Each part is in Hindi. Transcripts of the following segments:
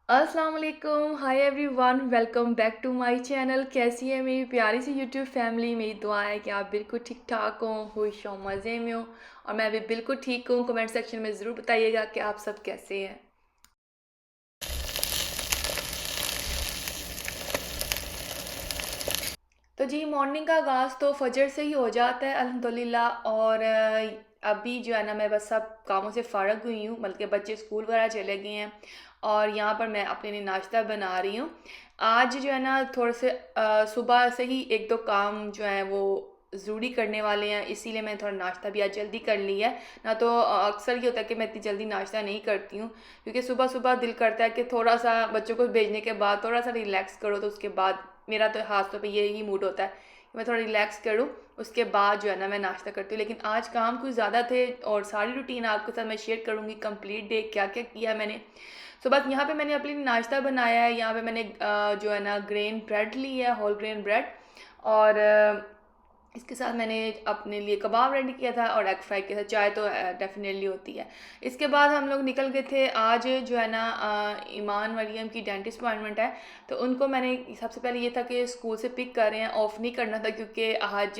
अस्सलाम वालेकुम, hi everyone, welcome back to my channel. कैसी है मेरी प्यारी सी यूट्यूब फैमिली। मेरी दुआ है कि आप बिल्कुल ठीक ठाक हों, खुश हों, मज़े में हों और मैं भी बिल्कुल ठीक हूँ। कमेंट सेक्शन में ज़रूर बताइएगा कि आप सब कैसे हैं। तो जी मॉर्निंग का आगाज़ तो फजर से ही हो जाता है अल्हम्दुलिल्लाह। और अभी जो है ना मैं बस सब कामों से फ़ारग हुई हूँ, बल्कि बच्चे स्कूल वगैरह चले गए हैं और यहाँ पर मैं अपने लिए नाश्ता बना रही हूँ। आज जो है ना थोड़े से सुबह से ही एक दो काम जो है वो ज़रूरी करने वाले हैं, इसीलिए मैंने थोड़ा नाश्ता भी आज जल्दी कर लिया है। ना तो अक्सर ये होता है कि मैं इतनी जल्दी नाश्ता नहीं करती हूँ, क्योंकि सुबह सुबह दिल करता है कि थोड़ा सा बच्चों को भेजने के बाद थोड़ा सा रिलैक्स करो, तो उसके बाद मेरा तो खास तौर पे यही मूड होता है कि मैं थोड़ा रिलैक्स करूँ, उसके बाद जो है ना मैं नाश्ता करती हूँ। लेकिन आज काम कुछ ज़्यादा थे और सारी रूटीन आपके साथ मैं शेयर करूँगी, कंप्लीट डे क्या क्या किया है मैंने। सो बस यहाँ पे मैंने अपने लिए नाश्ता बनाया है। यहाँ पे मैंने जो है ना ग्रेन ब्रेड ली है, होल ग्रेन ब्रेड। और इसके साथ मैंने अपने लिए कबाब रेडी किया था और एग फ्राई किया था। चाय तो डेफिनेटली होती है। इसके बाद हम लोग निकल गए थे। आज जो है ना ईमान मरियम की डेंटिस्ट अपॉइंटमेंट है, तो उनको मैंने सबसे पहले ये था कि स्कूल से पिक कर रहे हैं, ऑफ नहीं करना था, क्योंकि आज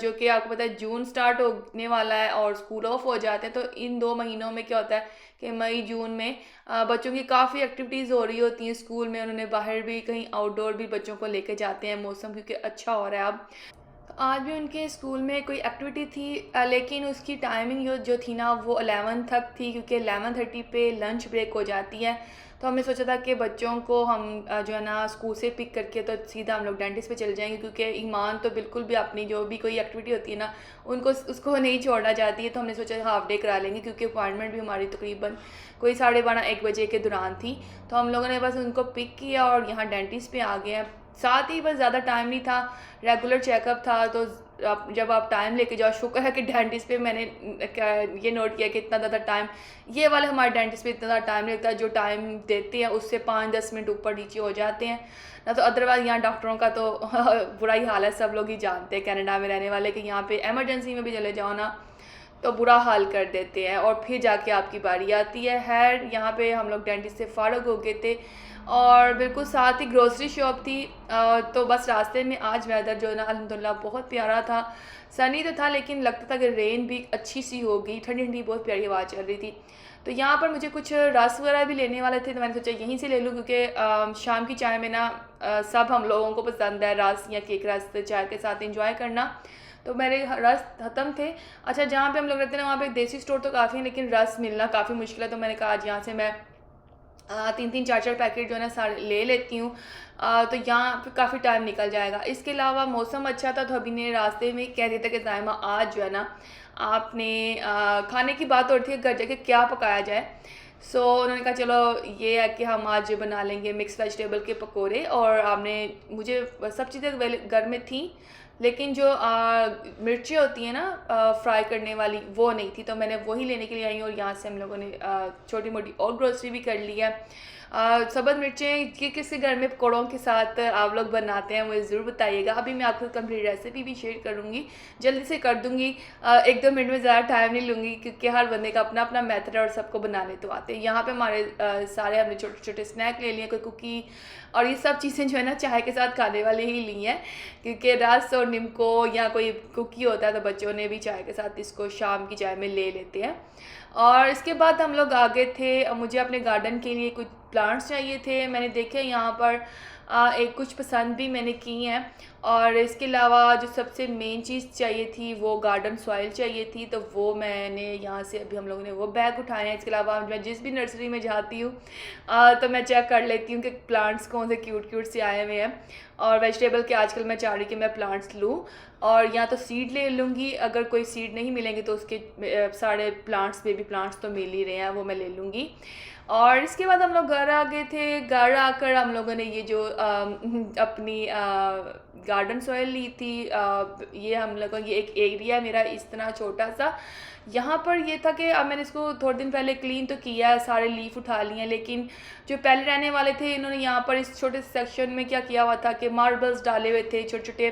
जो कि आपको पता है जून स्टार्ट होने वाला है और स्कूल ऑफ हो जाते हैं। तो इन 2 महीनों में क्या होता है कि मई जून में बच्चों की काफ़ी एक्टिविटीज़ हो रही होती हैं स्कूल में। उन्होंने बाहर भी कहीं आउटडोर भी बच्चों को लेके जाते हैं, मौसम क्योंकि अच्छा हो रहा है अब। आज भी उनके स्कूल में कोई एक्टिविटी थी, लेकिन उसकी टाइमिंग जो थी ना वो 11 तक थी, क्योंकि 11:30 पे लंच ब्रेक हो जाती है। तो हमने सोचा था कि बच्चों को हम जो है ना स्कूल से पिक करके तो सीधा हम लोग डेंटिस्ट पे चले जाएंगे, क्योंकि ईमान तो बिल्कुल भी अपनी जो भी कोई एक्टिविटी होती है ना उनको उसको नहीं छोड़ना चाहती है। तो हमने सोचा हाफ डे करा लेंगे, क्योंकि अपॉइंटमेंट भी हमारी तकरीबन कोई 12:30-1 बजे के दौरान थी। तो हम लोगों ने बस उनको पिक किया और यहाँ डेंटिस्ट पे आ गए हैं। साथ ही बस ज़्यादा टाइम नहीं था, रेगुलर चेकअप था। तो जब आप टाइम लेके जाओ, शुक्र है कि डेंटिस्ट पे मैंने ये नोट किया कि इतना ज़्यादा टाइम, ये वाले हमारे डेंटिस्ट पे इतना ज़्यादा टाइम नहीं लगता। जो टाइम देते हैं उससे 5-10 मिनट ऊपर नीचे हो जाते हैं ना। तो अदरवाइज़ यहाँ डॉक्टरों का तो बुरा ही हाल है, सब लोग ही जानते हैं कनाडा में रहने वाले कि यहाँ पे एमरजेंसी में भी चले जाओ ना तो बुरा हाल कर देते हैं और फिर जाके आपकी बारी आती है। खैर यहाँ पे हम लोग डेंटिस्ट से फ़ारग हो गए थे और बिल्कुल साथ ही ग्रोसरी शॉप थी। तो बस रास्ते में आज वेदर जो है ना अल्हम्दुलिल्लाह बहुत प्यारा था। सनी तो था, लेकिन लगता था कि रेन भी अच्छी सी होगी, ठंडी ठंडी बहुत प्यारी हवा चल रही थी। तो यहाँ पर मुझे कुछ रस वगैरह भी लेने वाले थे, तो मैंने सोचा यहीं से ले लूँ, क्योंकि शाम की चाय में ना सब हम लोगों को पसंद है रस या केक रस चाय के साथ इंजॉय करना। तो मेरे रस ख़त्म थे। अच्छा, जहाँ पे हम लोग रहते हैं ना वहाँ पे देसी स्टोर तो काफ़ी है, लेकिन रस मिलना काफ़ी मुश्किल है। तो मैंने कहा आज यहाँ से मैं 3-3 4-4 पैकेट जो है ना सारे ले लेती हूँ। तो यहाँ पे काफ़ी टाइम निकल जाएगा। इसके अलावा मौसम अच्छा था, तो अभी ने रास्ते में कह दिया था कि ज़ायमा आज जो है ना आपने खाने की बात हो रही थी घर जाके क्या पकाया जाए। सो उन्होंने कहा चलो ये है कि हम आज बना लेंगे मिक्स वेजिटेबल के पकोड़े। और आपने मुझे सब चीज़ें घर में थी, लेकिन जो मिर्ची होती है ना फ्राई करने वाली वो नहीं थी, तो मैंने वही लेने के लिए आई हूँ। और यहाँ से हम लोगों ने छोटी मोटी और ग्रोसरी भी कर ली है। सब्ज़ मिर्चें किस घर में पकौड़ों के साथ आप लोग बनाते हैं मुझे ज़रूर बताइएगा। अभी मैं आपको कंप्लीट रेसिपी भी शेयर करूँगी, जल्दी से कर दूँगी। 1-2 मिनट में ज़्यादा टाइम नहीं लूँगी, क्योंकि हर बंदे का अपना अपना मेथड है और सबको बनाने तो आते हैं। यहाँ पे हमारे सारे हमने छोटे छोटे स्नैक ले लिए, कोई कुकी और ये सब चीज़ें जो है ना चाय के साथ खाने वाले ही ली हैं, क्योंकि रस और निम्को या कोई कुकी होता है तो बच्चों ने भी चाय के साथ इसको शाम की चाय में ले लेते हैं। और इसके बाद हम लोग आगे थे। मुझे अपने गार्डन के लिए कुछ प्लांट्स चाहिए थे। मैंने देखे यहाँ पर एक कुछ पसंद भी मैंने की हैं। और इसके अलावा जो सबसे मेन चीज़ चाहिए थी वो गार्डन सॉइल चाहिए थी, तो वो मैंने यहाँ से अभी हम लोगों ने वो बैग उठाए हैं। इसके अलावा मैं जिस भी नर्सरी में जाती हूँ तो मैं चेक कर लेती हूँ कि प्लांट्स कौन से क्यूट क्यूट से आए हुए हैं। और वेजिटेबल के आजकल मैं चाह रही कि मैं प्लांट्स लूँ, और या तो सीड ले लूँगी, अगर कोई सीड नहीं मिलेंगे तो उसके सारे प्लांट्स बेबी प्लांट्स तो मिल ही रहे हैं, वो मैं ले लूँगी। और इसके बाद हम लोग घर आ गए थे। घर आकर हम लोगों ने ये जो अपनी गार्डन सॉइल ली थी, ये हम लोगों की एक एरिया मेरा इस तरह छोटा सा, यहाँ पर ये था कि अब मैंने इसको थोड़े दिन पहले क्लीन तो किया है, सारे लीफ उठा लिए हैं, लेकिन जो पहले रहने वाले थे इन्होंने यहाँ पर इस छोटे सेक्शन में क्या किया हुआ था कि मार्बल्स डाले हुए थे, छोटे छोटे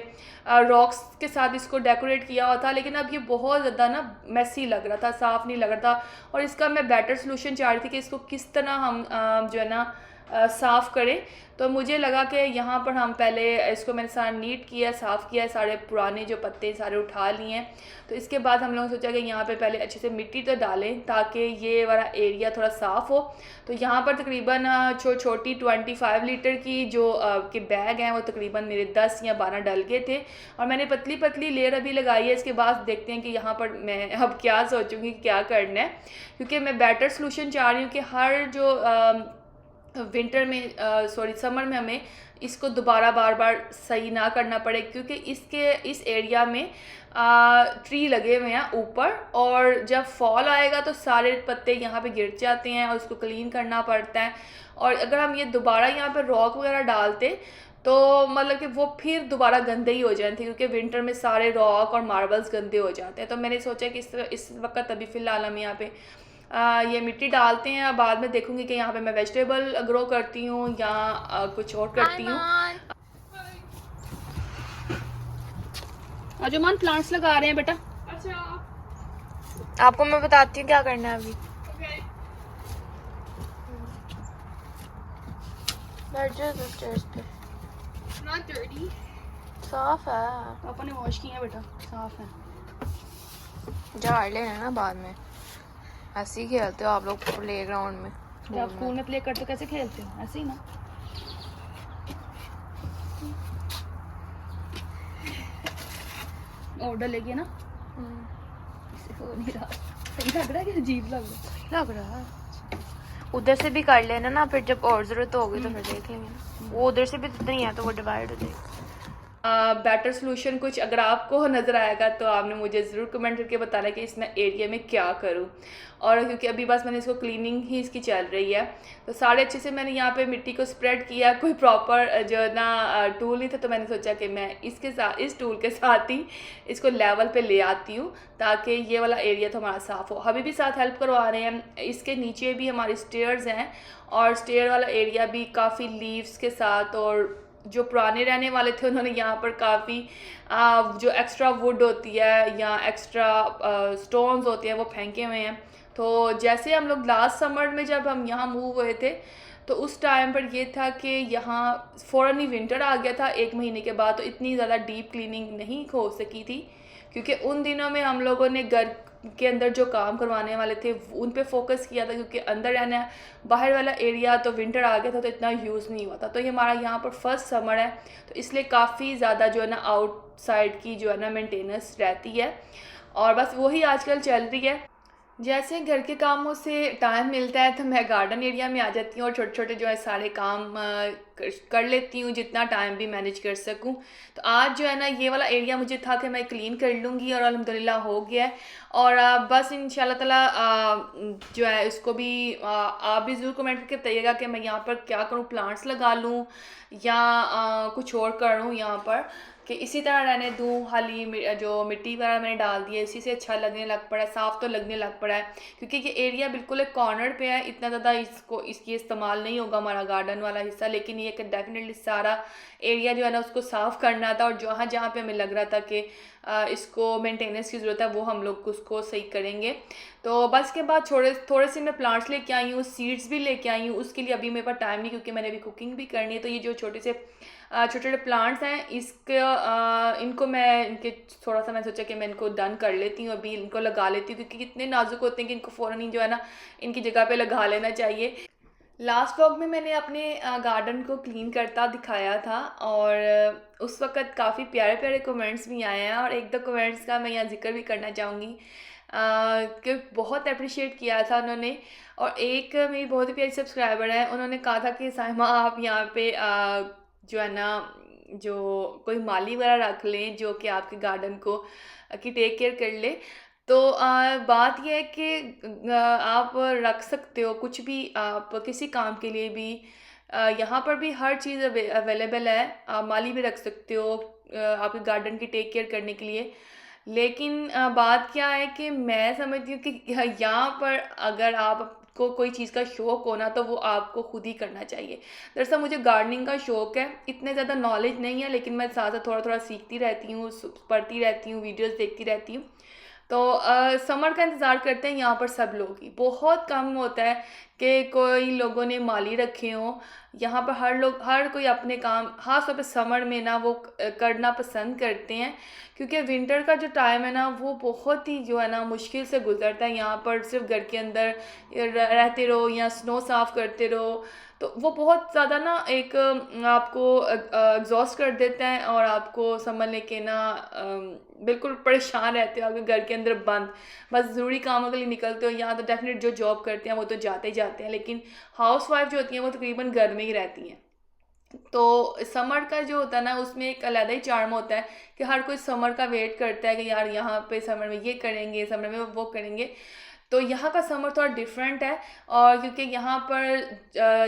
रॉक्स के साथ इसको डेकोरेट किया हुआ था। लेकिन अब ये बहुत ज़्यादा ना मैसी लग रहा था, साफ़ नहीं लग रहा था। और इसका मैं बेटर सोल्यूशन चाह रही थी कि इसको किस तरह हम जो है ना साफ़ करें। तो मुझे लगा कि यहाँ पर हम पहले इसको मैंने सारा नीट किया, साफ़ किया, सारे पुराने जो पत्ते सारे उठा लिए हैं। तो इसके बाद हम लोगों ने सोचा कि यहाँ पे पहले अच्छे से मिट्टी तो डालें ताकि ये वाला एरिया थोड़ा साफ़ हो। तो यहाँ पर तकरीबन छोटी 25 लीटर की जो के बैग हैं वो तकरीबन मेरे 10 या 12 डल गए थे, और मैंने पतली पतली लेयर अभी लगाई है। इसके बाद देखते हैं कि यहाँ पर मैं अब क्या सोचूंगी क्या करना है, क्योंकि मैं बेटर सोल्यूशन चाह रही हूँ कि हर जो विंटर में समर में हमें इसको दोबारा बार बार सही ना करना पड़े, क्योंकि इस एरिया में ट्री लगे हुए हैं ऊपर, और जब फॉल आएगा तो सारे पत्ते यहाँ पे गिर जाते हैं और उसको क्लीन करना पड़ता है। और अगर हम ये दोबारा यहाँ पे रॉक वगैरह डालते तो मतलब कि वो फिर दोबारा गंदे ही हो जाते थे, क्योंकि विंटर में सारे रॉक और मार्बल्स गंदे हो जाते हैं। तो मैंने सोचा कि इस वक्त अभी फ़िलहाल हम यहाँ पे ये मिट्टी डालते हैं। बाद में देखूंगी कि यहाँ पे मैं वेजिटेबल ग्रो करती हूँ या कुछ और करती हूँ। अजुमान प्लांट्स लगा रहे हैं बेटा। अच्छा, आपको मैं बताती हूँ क्या करना है अभी। Not dirty. साफ है, पापा ने वॉश किया है बेटा, साफ है। झाड़ लेना ना बाद में, ऐसे ही खेलते हो आप लोग प्ले ग्राउंड में। जब आप स्कूल में प्ले करते हो कैसे खेलते हो, ऐसे ही ना। ऑर्डर लेके ना हो नहीं रहा, सही लग रहा है कि अजीब लग रहा है। उधर से भी कर लेना ना, फिर जब और ज़रूरत होगी तो फिर देख लेंगे। वो उधर से भी नहीं है तो वो डिवाइड हो जाएगा। बेटर सोल्यूशन कुछ अगर आपको नज़र आएगा तो आपने मुझे ज़रूर कमेंट करके बताना कि इस मैं एरिया में क्या करूं। और क्योंकि अभी बस मैंने इसको क्लीनिंग ही इसकी चल रही है, तो सारे अच्छे से मैंने यहाँ पे मिट्टी को स्प्रेड किया। कोई प्रॉपर जो ना टूल नहीं था, तो मैंने सोचा कि मैं इस टूल के साथ ही इसको लेवल पे ले आती हूँ ताकि ये वाला एरिया तो हमारा साफ़ हो। अभी भी साथ हेल्प करवा रहे हैं। इसके नीचे भी हमारी स्टेयर्स हैं, और स्टेयर वाला एरिया भी काफ़ी लीव्स के साथ, और जो पुराने रहने वाले थे उन्होंने यहाँ पर काफ़ी जो एक्स्ट्रा वुड होती है या एक्स्ट्रा स्टोन्स होते हैं वो फेंके हुए हैं। तो जैसे हम लोग लास्ट समर में जब हम यहाँ मूव हुए थे तो उस टाइम पर ये था कि यहाँ फ़ौरन ही विंटर आ गया था 1 महीने के बाद, तो इतनी ज़्यादा डीप क्लीनिंग नहीं हो सकी थी, क्योंकि उन दिनों में हम लोगों ने घर के अंदर जो काम करवाने वाले थे उन पे फोकस किया था, क्योंकि अंदर रहना बाहर वाला एरिया तो विंटर आ गया था तो इतना यूज़ नहीं हुआ था। तो ये हमारा यहाँ पर फर्स्ट समर है, तो इसलिए काफ़ी ज़्यादा जो है ना आउटसाइड की जो है ना मेंटेनेंस रहती है, और बस वही आजकल चल रही है। जैसे घर के कामों से टाइम मिलता है तो मैं गार्डन एरिया में आ जाती हूँ और छोटे छोटे जो है सारे काम कर लेती हूँ जितना टाइम भी मैनेज कर सकूँ। तो आज जो है ना ये वाला एरिया मुझे था कि मैं क्लीन कर लूँगी, और अल्हम्दुलिल्लाह हो गया है। और बस इंशाल्लाह ताला जो है इसको भी आप भी ज़रूर कमेंट करके बताइएगा कि मैं यहाँ पर क्या करूँ, प्लांट्स लगा लूँ या कुछ और करूँ यहाँ पर, कि इसी तरह रहने दूँ। हाली जो मिट्टी वगैरह मैंने डाल दी है इसी से अच्छा लगने लग पड़ा है, साफ़ तो लगने लग पड़ा है, क्योंकि ये एरिया बिल्कुल एक कॉर्नर पे है। इतना ज़्यादा इसकी इस्तेमाल नहीं होगा हमारा गार्डन वाला हिस्सा, लेकिन ये कि डेफिनेटली सारा एरिया जो है ना उसको साफ़ करना था, और जहाँ जहाँ पे हमें लग रहा था कि इसको मेंटेनेंस की ज़रूरत है वो हम लोग उसको सही करेंगे। तो बस के बाद थोड़े से मैं प्लांट्स लेके आई हूँ, सीड्स भी लेके आई हूँ। उसके लिए अभी मेरे पास टाइम नहीं, क्योंकि मैंने अभी कुकिंग भी करनी है। तो ये जो छोटे छोटे प्लांट्स हैं इनको मैं इनके थोड़ा सा मैं सोचा कि मैं इनको डन कर लेती हूँ, अभी इनको लगा लेती हूँ, क्योंकि इतने नाजुक होते हैं कि इनको फ़ौरन ही जो है ना इनकी जगह पे लगा लेना चाहिए। लास्ट व्लॉग में मैंने अपने गार्डन को क्लीन करता दिखाया था, और उस वक़्त काफ़ी प्यारे प्यारे कमेंट्स भी आए हैं, और एक दो कमेंट्स का मैं यहाँ जिक्र भी करना चाहूँगी कि बहुत अप्रिशिएट किया था उन्होंने। और एक मेरी बहुत ही प्यारी सब्सक्राइबर है, उन्होंने कहा था कि साहिमा आप यहाँ पे जो है ना जो कोई माली वगैरह रख लें जो कि आपके गार्डन को की टेक केयर कर ले। तो बात यह है कि आप रख सकते हो कुछ भी, आप किसी काम के लिए भी यहाँ पर भी हर चीज़ अवेलेबल है। आप माली भी रख सकते हो आपके गार्डन की टेक केयर करने के लिए। लेकिन बात क्या है कि मैं समझती हूँ कि यहाँ पर अगर आपको कोई चीज़ का शौक़ हो ना तो वो आपको खुद ही करना चाहिए। दरअसल मुझे गार्डनिंग का शौक़ है, इतने ज़्यादा नॉलेज नहीं है, लेकिन मैं साथ साथ थोड़ा थोड़ा सीखती रहती हूँ, पढ़ती रहती हूँ, वीडियोस देखती रहती हूँ। तो समर का इंतज़ार करते हैं यहाँ पर सब लोग ही। बहुत कम होता है कि कोई लोगों ने माली रखे हों। यहाँ पर हर कोई अपने काम ख़ास तौर पे समर में ना वो करना पसंद करते हैं, क्योंकि विंटर का जो टाइम है ना वो बहुत ही जो है ना मुश्किल से गुजरता है। यहाँ पर सिर्फ घर के अंदर रहते रहो या स्नो साफ़ करते रहो, तो वो बहुत ज़्यादा ना एक आपको एग्जॉस्ट कर देता है और आपको समझ लें कि ना बिल्कुल परेशान रहते हो आपके घर के अंदर बंद। बस ज़रूरी कामों के लिए निकलते हो। यहाँ तो डेफिनेट जो जॉब करते हैं वो तो जाते ही जाते हैं, लेकिन हाउस वाइफ जो होती हैं वो तकरीबन घर में ही रहती हैं। तो समर का जो होता है ना उसमें एक अलग ही चार्म होता है कि हर कोई समर का वेट करता है कि यार यहाँ पे समर में ये करेंगे, समर में वो करेंगे। तो यहाँ का समर थोड़ा डिफरेंट है। और क्योंकि यहाँ पर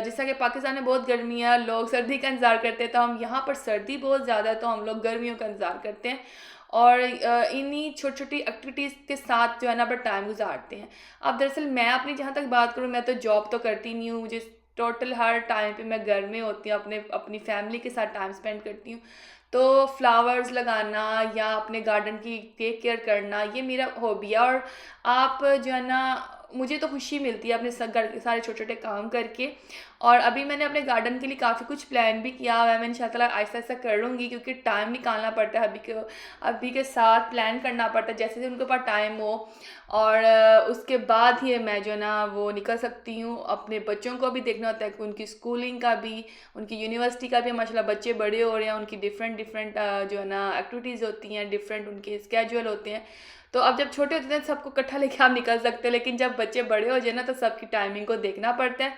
जैसा कि पाकिस्तान में बहुत गर्मी है, लोग सर्दी का इंतज़ार करते हैं, तो हम यहाँ पर सर्दी बहुत ज़्यादा है तो हम लोग गर्मियों का इंतज़ार करते हैं। और इन्हीं छोटी छोटी एक्टिविटीज़ के साथ जो है ना अपना टाइम गुजारते हैं। अब दरअसल मैं अपनी जहाँ तक बात करूँ, मैं तो जॉब तो करती नहीं हूँ। मुझे टोटल हर टाइम पे मैं घर में होती हूँ, अपनी फैमिली के साथ टाइम स्पेंड करती हूँ। तो फ्लावर्स लगाना या अपने गार्डन की टेक केयर करना ये मेरा हॉबी है। और आप जो है ना मुझे तो खुशी मिलती है अपने घर के सारे छोटे छोटे काम करके। और अभी मैंने अपने गार्डन के लिए काफ़ी कुछ प्लान भी किया हुआ है। मैं इंशाल्लाह आहिस्ता आहिस्ता कर लूँगी, क्योंकि टाइम निकालना पड़ता है। अभी के साथ प्लान करना पड़ता है जैसे जैसे उनके पास टाइम हो। और उसके बाद ही मैं जो है ना वो निकल सकती हूँ। अपने बच्चों को भी देखना होता है कि उनकी स्कूलिंग का भी, उनकी यूनिवर्सिटी का भी। माशाल्लाह बच्चे बड़े हो रहे हैं, उनकी डिफरेंट डिफरेंट जो है ना एक्टिविटीज़ होती हैं, डिफरेंट उनके स्केड्यूल होते हैं। तो अब जब छोटे होते हैं सबको इकट्ठा लेके आप निकल सकते हैं, लेकिन जब बच्चे बड़े हो जाए ना तो सबकी टाइमिंग को देखना पड़ता है।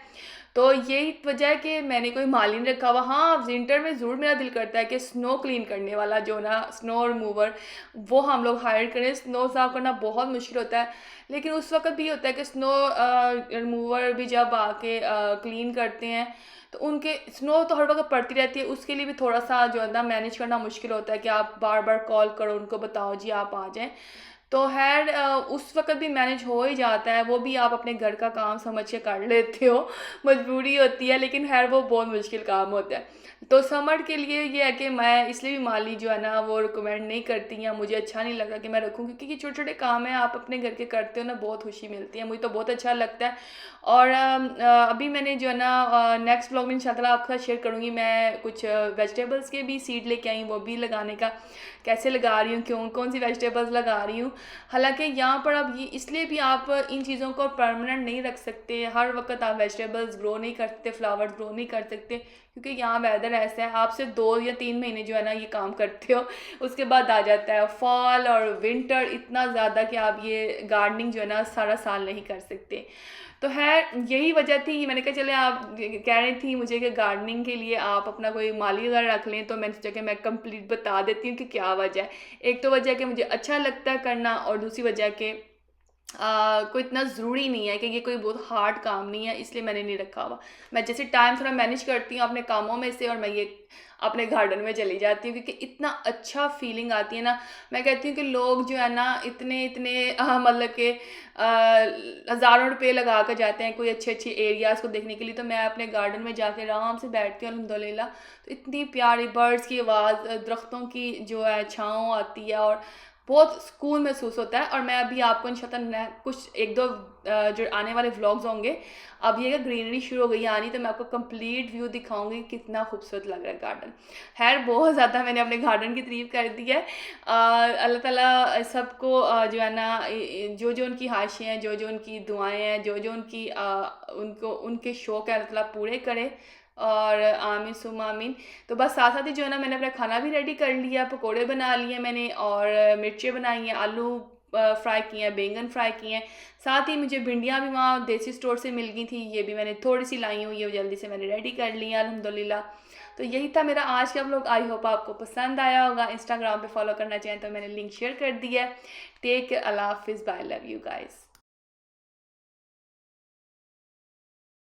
तो यही वजह है कि मैंने कोई माली नहीं रखा हुआ। हाँ, विंटर में ज़रूर मेरा दिल करता है कि स्नो क्लीन करने वाला जो ना स्नो रिमूवर वो हम लोग हायर करें। स्नो साफ करना बहुत मुश्किल होता है, लेकिन उस वक्त भी होता है कि स्नो रिमूवर भी जब आके क्लीन करते हैं तो उनके स्नो तो हर वक्त पड़ती रहती है, उसके लिए भी थोड़ा सा जो है ना मैनेज करना मुश्किल होता है कि आप बार बार कॉल करो उनको, बताओ जी आप आ जाएं। तो खैर उस वक़्त भी मैनेज हो ही जाता है, वो भी आप अपने घर का काम समझ के कर लेते हो, मजबूरी होती है, लेकिन खैर वो बहुत मुश्किल काम होता है। तो समर के लिए ये है कि मैं इसलिए भी माली जो है ना वो रिकमेंड नहीं करती, या मुझे अच्छा नहीं लगता कि मैं रखूँ, क्योंकि ये छोटे-छोटे काम हैं आप अपने घर के करते हो ना, बहुत खुशी मिलती है, मुझे तो बहुत अच्छा लगता है। और अभी मैंने जो है ना नेक्स्ट व्लॉग में इंशाल्लाह आपके साथ शेयर करूँगी, मैं कुछ वेजिटेबल्स के भी सीड लेके आई हूँ, वो भी लगाने का कैसे लगा रही हूँ, क्यों कौन सी वेजिटेबल्स लगा रही हूँ। हालांकि यहाँ पर अब ये इसलिए भी आप इन चीज़ों को परमानेंट नहीं रख सकते, हर वक्त आप वेजिटेबल्स ग्रो नहीं कर सकते, फ्लावर्स ग्रो नहीं कर सकते, क्योंकि यहाँ वेदर ऐसा है। आप सिर्फ 2 या 3 महीने जो है ना ये काम करते हो, उसके बाद आ जाता है फॉल और विंटर इतना ज़्यादा कि आप ये गार्डनिंग जो है ना सारा साल नहीं कर सकते। तो है यही वजह थी, मैंने कहा चले आप कह रही थी मुझे कि गार्डनिंग के लिए आप अपना कोई माली वगैरह रख लें, तो मैंने सोचा कि मैं कंप्लीट बता देती हूँ कि क्या वजह है। एक तो वजह कि मुझे अच्छा लगता है करना, और दूसरी वजह कि कोई इतना ज़रूरी नहीं है कि ये कोई बहुत हार्ड काम नहीं है, इसलिए मैंने नहीं रखा हुआ। मैं जैसे टाइम थोड़ा मैनेज करती हूँ अपने कामों में से, और मैं ये अपने गार्डन में चली जाती हूँ, क्योंकि इतना अच्छा फीलिंग आती है ना। मैं कहती हूँ कि लोग जो है ना इतने इतने मतलब कि हज़ारों रुपए लगा कर जाते हैं कोई अच्छे अच्छे एरियाज़ को देखने के लिए, तो मैं अपने गार्डन में जाके आराम से बैठती हूँ अल्हम्दुलिल्लाह। तो इतनी प्यारी बर्ड्स की आवाज़, दरख्तों की जो है छाँव आती है, और बहुत सुकून महसूस होता है। और मैं अभी आपको इंशाल्लाह कुछ एक दो जो आने वाले व्लॉग्स होंगे, अब ये ग्रीनरी शुरू हो गई आनी, तो मैं आपको कंप्लीट व्यू दिखाऊंगी कितना खूबसूरत लग रहा है गार्डन। खैर बहुत ज़्यादा मैंने अपने गार्डन की तारीफ़ कर दी है। अल्लाह ताला सबको जो है ना जो जो उनकी ख्वाहिशें हैं, जो जो उनकी दुआएं हैं, जो जो उनकी उनको उनके शौक़ है, अल्लाह ताला पूरे करे। और आमीन सुम्मा आमीन। तो बस साथ साथ ही जो है ना मैंने अपना खाना भी रेडी कर लिया, पकोड़े बना लिए मैंने, और मिर्चें बनाई हैं, आलू फ्राई किए हैं, बैंगन फ्राई किए हैं। साथ ही मुझे भिंडियाँ भी वहाँ देसी स्टोर से मिल गई थी, ये भी मैंने थोड़ी सी लाई हूँ, ये जल्दी से मैंने रेडी कर लिया अल्हम्दुलिल्लाह। तो यही था मेरा आज का व्लॉग। आई होप आपको पसंद आया होगा। इंस्टाग्राम पे फॉलो करना चाहें तो मैंने लिंक शेयर कर दिया है। टेक केयर, अल्लाह हाफिज़, बाय, लव यू गाइस।